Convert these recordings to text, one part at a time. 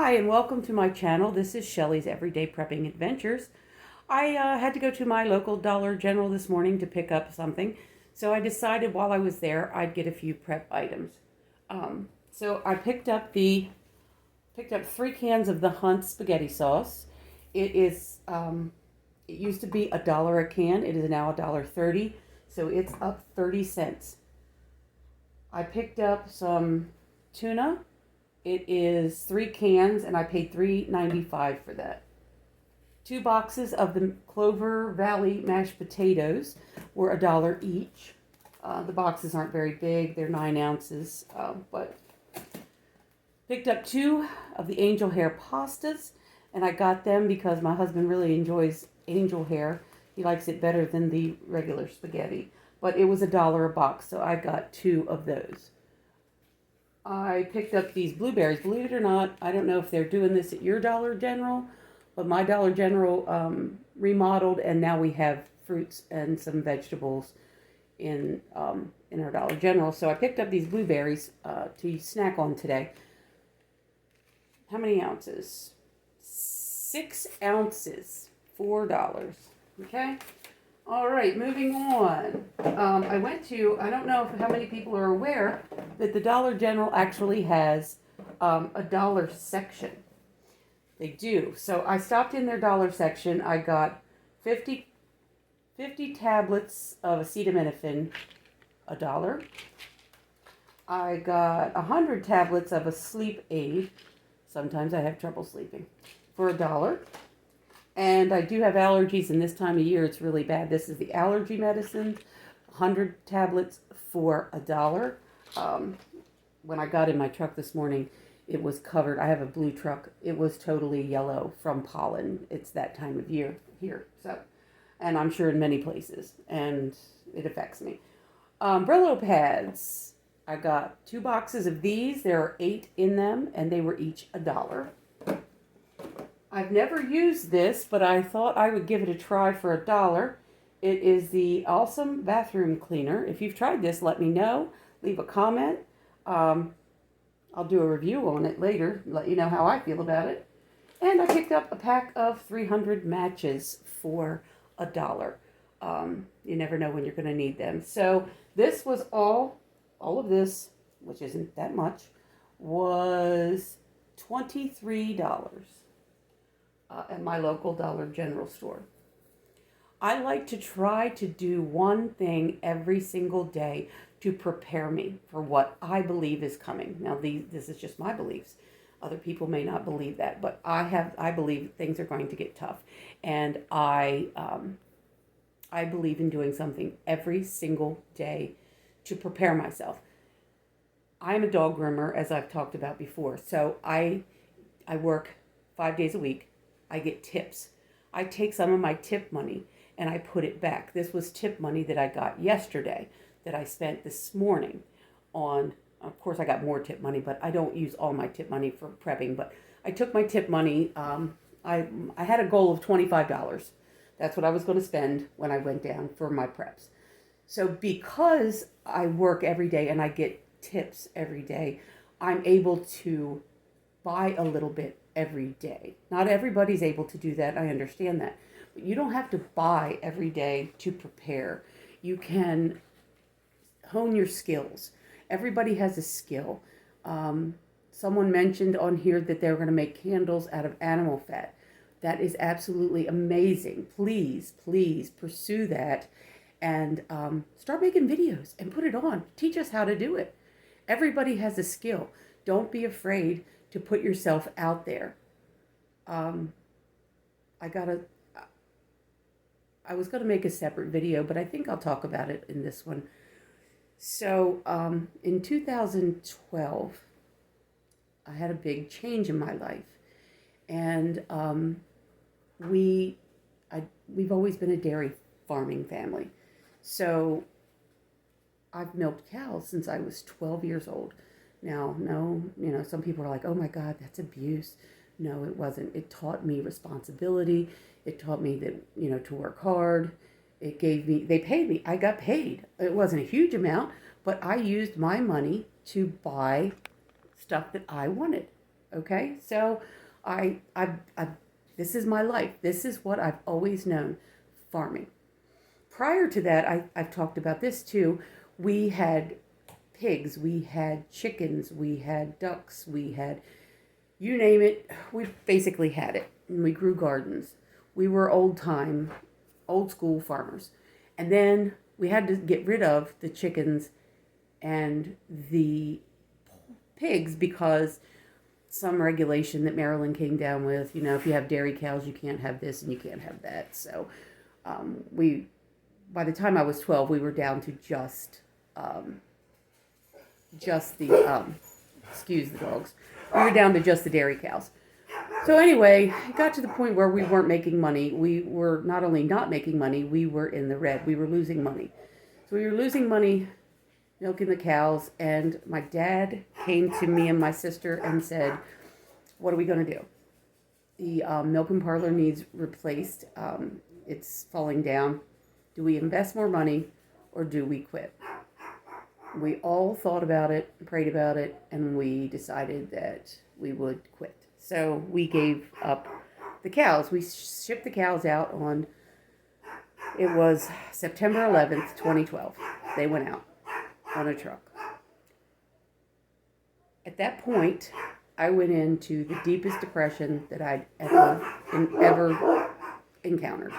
Hi, and welcome to my channel. This is Shelly's Everyday Prepping Adventures. I had to go to my local Dollar General this morning to pick up something, so I decided while I was there I'd get a few prep items. So I picked up 3 cans of the Hunt spaghetti sauce. It used to be $1 a can. It is now $1.30, so it's up 30 cents. I picked up some tuna. It is 3 cans, and I paid $3.95 for that. 2 boxes of the Clover Valley mashed potatoes were $1 each. The boxes aren't very big; they're 9 ounces. But picked up 2 of the angel hair pastas, and I got them because my husband really enjoys angel hair. He likes it better than the regular spaghetti. But it was $1 a box, so I got 2 of those. I picked up these blueberries. Believe it or not, I don't know if they're doing this at your Dollar General, but my Dollar General remodeled, and now we have fruits and some vegetables in our Dollar General. So I picked up these blueberries to snack on today. How many ounces? 6 ounces, $4. Okay. All right, moving on. I don't know how many people are aware that the Dollar General actually has a dollar section. They do. So I stopped in their dollar section. I got 50 tablets of acetaminophen, $1. I got 100 tablets of a sleep aid. Sometimes I have trouble sleeping, for $1. And I do have allergies, and this time of year it's really bad. This is the allergy medicine, 100 tablets for $1. When I got in my truck this morning, it was covered. I have a blue truck. It was totally yellow from pollen. It's that time of year here. So, and I'm sure in many places, and it affects me. Brillo pads. I got 2 boxes of these. There are 8 in them, and they were each $1. I've never used this, but I thought I would give it a try for $1. It is the Awesome Bathroom Cleaner. If you've tried this, let me know. Leave a comment. I'll do a review on it later, let you know how I feel about it. And I picked up a pack of 300 matches for $1. You never know when you're going to need them. So this was all of this, which isn't that much, was $23. At my local Dollar General store. I like to try to do one thing every single day to prepare me for what I believe is coming. Now, this is just my beliefs. Other people may not believe that, but I believe things are going to get tough, and I believe in doing something every single day to prepare myself. I'm a dog groomer, as I've talked about before, so I work 5 days a week. I get tips. I take some of my tip money and I put it back. This was tip money that I got yesterday that I spent this morning on. Of course, I got more tip money, but I don't use all my tip money for prepping. But I took my tip money. I had a goal of $25. That's what I was going to spend when I went down for my preps. So because I work every day and I get tips every day, I'm able to buy a little bit every day. Not everybody's able to do that. I understand that. But you don't have to buy every day to prepare. You can hone your skills. Everybody has a skill. Someone mentioned on here that they were going to make candles out of animal fat. That is absolutely amazing. Please, please pursue that and start making videos and put it on. Teach us how to do it. Everybody has a skill. Don't be afraid to put yourself out there. I was going to make a separate video, but I think I'll talk about it in this one. So, in 2012, I had a big change in my life, and we've always been a dairy farming family. So, I've milked cows since I was 12 years old. Now, no, some people are like, oh my God, that's abuse. No, it wasn't. It taught me responsibility. It taught me that, to work hard. They paid me. I got paid. It wasn't a huge amount, but I used my money to buy stuff that I wanted. Okay, so I this is my life. This is what I've always known, farming. Prior to that, I've talked about this too. We had pigs, we had chickens, we had ducks, we had, you name it, we basically had it. And we grew gardens. We were old school farmers. And then we had to get rid of the chickens and the pigs because some regulation that Maryland came down with, if you have dairy cows, you can't have this and you can't have that. So we, by the time I was 12, we were down to just the, excuse the dogs, we were down to just the dairy cows. So anyway, it got to the point where we weren't making money. We were not only not making money, we were in the red. We were losing money. So we were losing money milking the cows, and my dad came to me and my sister and said, what are we going to do? The milking parlor needs replaced. It's falling down. Do we invest more money or do we quit? We all thought about it, prayed about it, and we decided that we would quit. So we gave up the cows. We shipped the cows out on, it was September 11th, 2012. They went out on a truck. At that point, I went into the deepest depression that I'd ever encountered.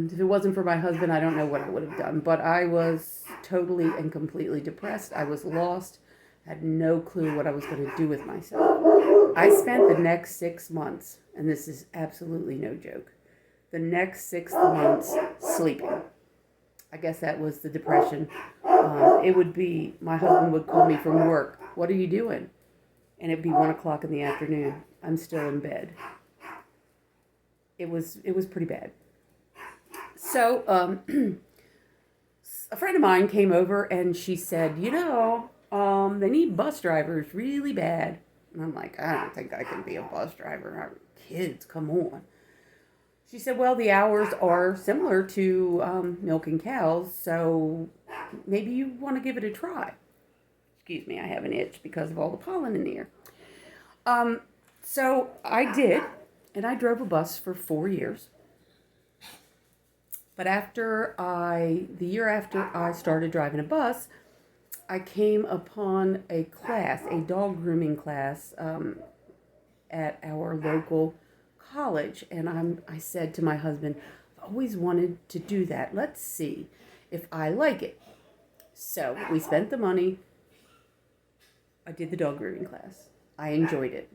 If it wasn't for my husband, I don't know what I would have done. But I was totally and completely depressed. I was lost. Had no clue what I was going to do with myself. I spent the next 6 months, and this is absolutely no joke, the next 6 months sleeping. I guess that was the depression. It would be, my husband would call me from work. What are you doing? And it'd be 1 o'clock in the afternoon. I'm still in bed. It was pretty bad. So, a friend of mine came over and she said, they need bus drivers really bad. And I'm like, I don't think I can be a bus driver. Kids, come on. She said, well, the hours are similar to milking cows, so maybe you want to give it a try. Excuse me, I have an itch because of all the pollen in the air. So I did, and I drove a bus for 4 years. But the year after I started driving a bus, I came upon a class, a dog grooming class at our local college. And I said to my husband, I've always wanted to do that. Let's see if I like it. So we spent the money. I did the dog grooming class. I enjoyed it.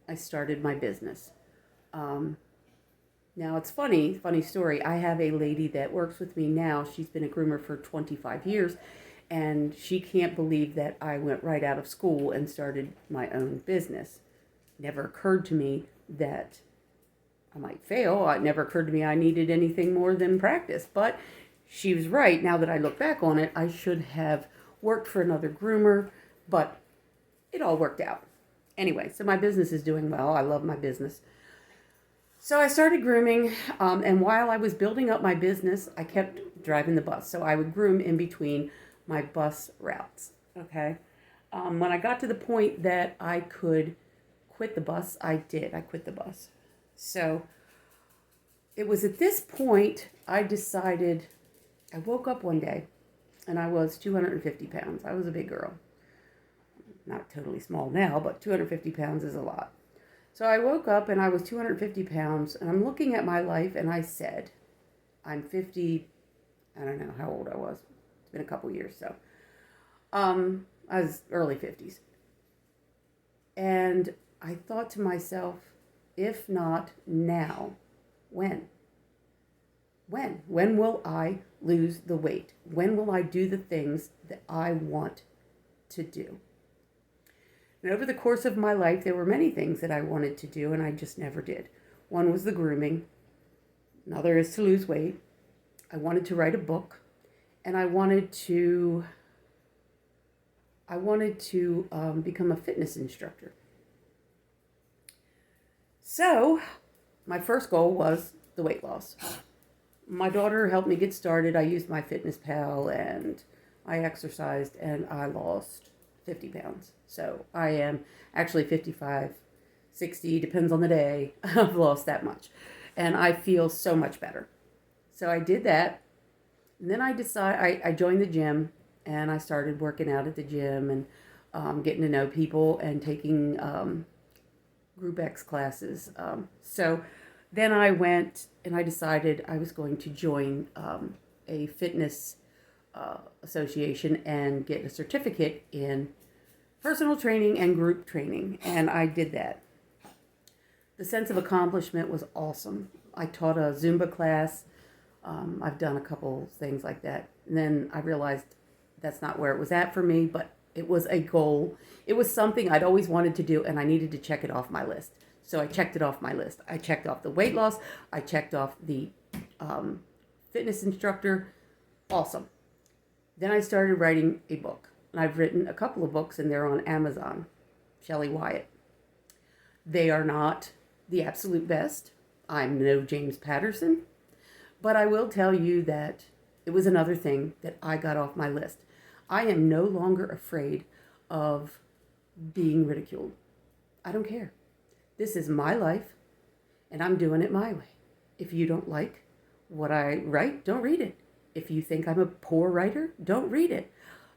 I started my business. Now it's funny story. I have a lady that works with me now. She's been a groomer for 25 years. And she can't believe that I went right out of school and started my own business. Never occurred to me that I might fail. It never occurred to me I needed anything more than practice. But she was right. Now that I look back on it, I should have worked for another groomer. But it all worked out. Anyway, so my business is doing well. I love my business. So I started grooming, and while I was building up my business, I kept driving the bus. So I would groom in between my bus routes, okay? When I got to the point that I could quit the bus, I did. I quit the bus. So it was at this point I decided, I woke up one day, and I was 250 pounds. I was a big girl. Not totally small now, but 250 pounds is a lot. So I woke up and I was 250 pounds, and I'm looking at my life, and I said, I'm 50, I don't know how old I was. It's been a couple years, so. I was early 50s. And I thought to myself, if not now, when? When will I lose the weight? When will I do the things that I want to do? And over the course of my life, there were many things that I wanted to do, and I just never did. One was the grooming. Another is to lose weight. I wanted to write a book, and I wanted to become a fitness instructor. So my first goal was the weight loss. My daughter helped me get started. I used MyFitnessPal, and I exercised, and I lost 50 pounds. So I am actually 55, 60, depends on the day. I've lost that much. And I feel so much better. So I did that. And then I joined the gym and I started working out at the gym and getting to know people and taking Group X classes. So then I went and I decided I was going to join a fitness association and get a certificate in personal training and group training. And I did that. The sense of accomplishment was awesome. I taught a Zumba class. I've done a couple things like that. And then I realized that's not where it was at for me, but it was a goal. It was something I'd always wanted to do, and I needed to check it off my list. So I checked it off my list. I checked off the weight loss. I checked off the fitness instructor. Awesome. Then I started writing a book. And I've written a couple of books, and they're on Amazon. Shelley Wyatt. They are not the absolute best. I'm no James Patterson. But I will tell you that it was another thing that I got off my list. I am no longer afraid of being ridiculed. I don't care. This is my life, and I'm doing it my way. If you don't like what I write, don't read it. If you think I'm a poor writer, don't read it.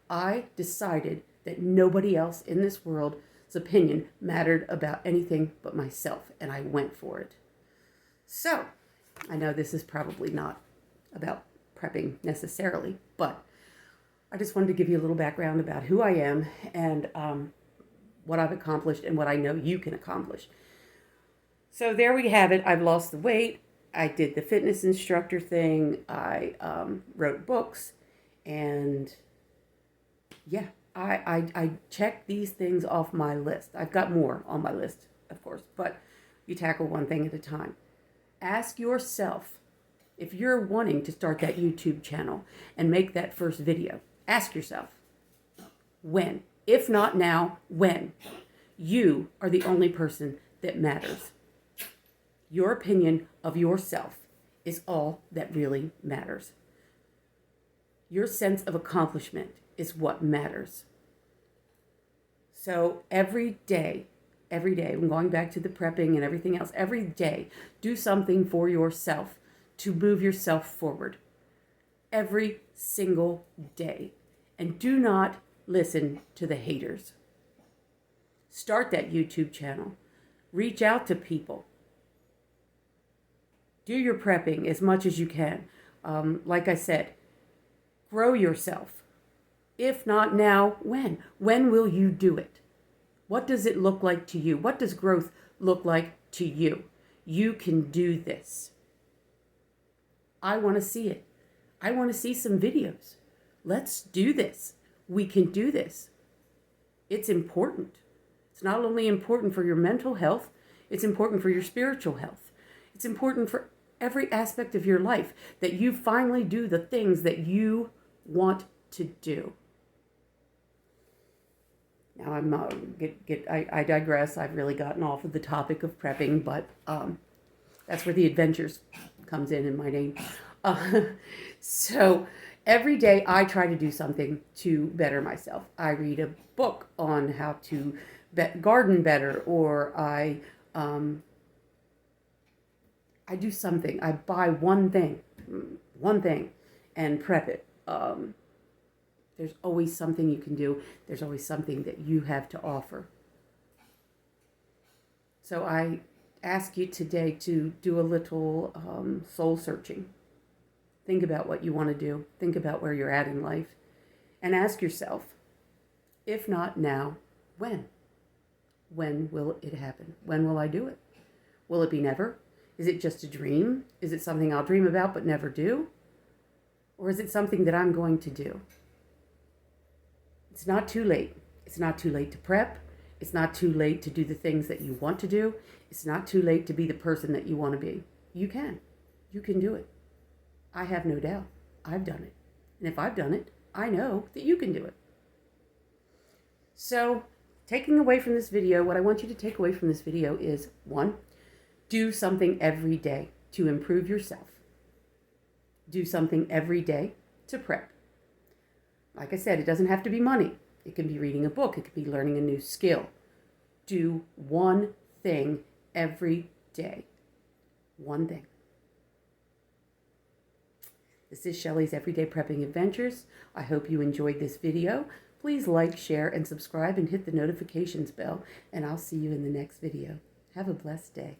I decided that nobody else in this world's opinion mattered about anything but myself, and I went for it. So, I know this is probably not about prepping necessarily, but I just wanted to give you a little background about who I am and what I've accomplished and what I know you can accomplish. So there we have it. I've lost the weight. I did the fitness instructor thing. I wrote books. And yeah, I checked these things off my list. I've got more on my list, of course, but you tackle one thing at a time. Ask yourself, if you're wanting to start that YouTube channel and make that first video, ask yourself, when? If not now, when? You are the only person that matters. Your opinion of yourself is all that really matters. Your sense of accomplishment is what matters. So every day, I'm going back to the prepping and everything else, every day, do something for yourself to move yourself forward. Every single day. And do not listen to the haters. Start that YouTube channel. Reach out to people. Do your prepping as much as you can. Like I said, grow yourself. If not now, when? When will you do it? What does it look like to you? What does growth look like to you? You can do this. I want to see it. I want to see some videos. Let's do this. We can do this. It's important. It's not only important for your mental health, it's important for your spiritual health. It's important for every aspect of your life that you finally do the things that you want to do. Now I digress. I've really gotten off of the topic of prepping, but that's where the adventures comes in my name. So every day I try to do something to better myself. I read a book on how to garden better, or I do something. I buy one thing, and prep it. There's always something you can do. There's always something that you have to offer. So I ask you today to do a little soul searching. Think about what you want to do. Think about where you're at in life. And ask yourself, if not now, when? When will it happen? When will I do it? Will it be never? Is it just a dream? Is it something I'll dream about but never do? Or is it something that I'm going to do? It's not too late. It's not too late to prep. It's not too late to do the things that you want to do. It's not too late to be the person that you want to be. You can. You can do it. I have no doubt. I've done it. And if I've done it, I know that you can do it. So, taking away from this video, what I want you to take away from this video is, 1, do something every day to improve yourself. Do something every day to prep. Like I said, it doesn't have to be money. It can be reading a book. It could be learning a new skill. Do one thing every day. One thing. This is Shelly's Everyday Prepping Adventures. I hope you enjoyed this video. Please like, share, and subscribe and hit the notifications bell, and I'll see you in the next video. Have a blessed day.